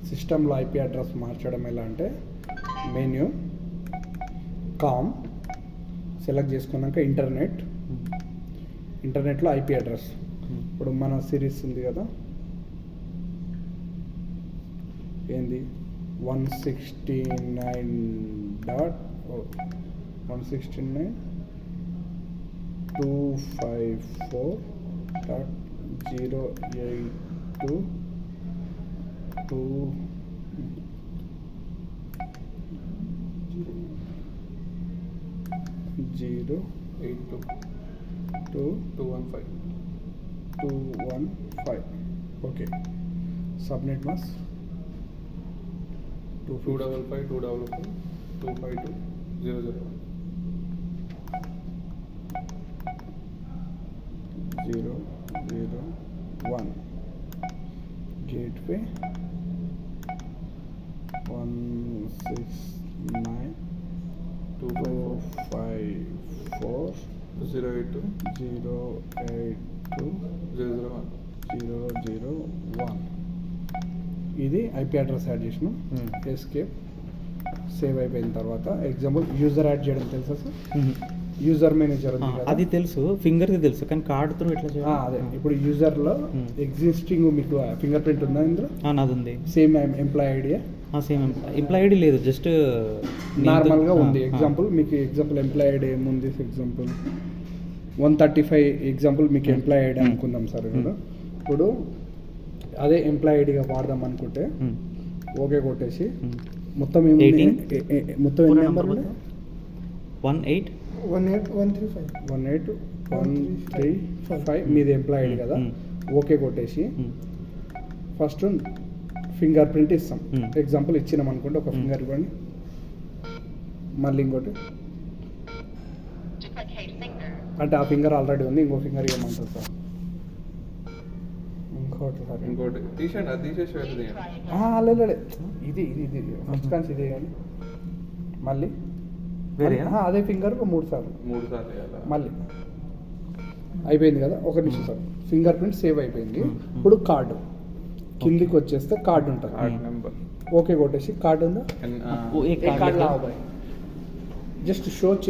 సిస్టంలో IP address మార్చడం ఎలా అంటే మెన్యూ కామ్ సెలెక్ట్ చేసుకున్నాక ఇంటర్నెట్లో ఐపీ అడ్రస్. ఇప్పుడు మన సిరీస్ ఉంది కదా, ఏంది 162.255.0.215. Okay, subnet mass 255.255.252.001 gateway 169.254.082.001. ఇది ఐపీ అడ్రస్ యాడ్ చేసినాం. ఎస్కేప్ సేవ్ అయిపోయిన తర్వాత ఎగ్జాంపుల్ యూజర్ యాడ్ చేయడం తెలుసా సార్? యూజర్ మేనేజర్ ఉంది కదా, అది తెలుసు, ఫింగర్ది తెలుసు, కానీ కార్డ్ త్రూ ఎట్లా చేయాలి? అదే ఇప్పుడు యూజర్లో ఎగ్జిస్టింగ్ మీకు ఫింగర్ ప్రింట్ ఉందా ఇందులో? నాది ఉంది. సేమ్ ఎంప్లాయ్ ఐడియా? సేమ్ ఎంప్లాయ్ ఐడి లేదు, జస్ట్ నార్మల్గా ఉంది. మీకు ఎంప్లాయ్ ఐడి ఏముంది? ఎగ్జాంపుల్ 135 ఎగ్జాంపుల్ మీకు ఎంప్లాయ్ ఐడి అనుకుందాం సార్. ఇప్పుడు అదే ఎంప్లాయ్ ఐడిగా వాడదాం అనుకుంటే ఓకే కొట్టేసి మొత్తం ఎన్ని నెంబర్లు? 18135 మీది ఎంప్లాయ్ ఐడి కదా. ఓకే కొట్టేసి ఫస్ట్ ఫింగర్ ప్రింట్ ఇస్తాం. ఎగ్జాంపుల్ ఇచ్చినాం అనుకుంటే ఒక ఫింగర్ ఇవ్వండి, మళ్ళీ ఇంకోటి, అంటే ఆ ఫింగర్ ఆల్రెడీ ఉంది, ఇంకో ఫింగర్ ఇవ్వమంటారు సార్. ఇంకోటి తీసేసి లేదు, ఇది ఫస్ట్ కాన్స్ ఇదే కానీ మళ్ళీ అదే ఫింగర్ 3 సార్లు మళ్ళీ అయిపోయింది కదా. ఒక నిమిషం సార్, ఫింగర్ ప్రింట్ సేవ్ అయిపోయింది. ఇప్పుడు కార్డు కిందికి వచ్చేస్తే కార్డు ఉంటుంది, ఓకే కొట్టేసి కార్డు ఉందా, జస్ట్ షో చేసి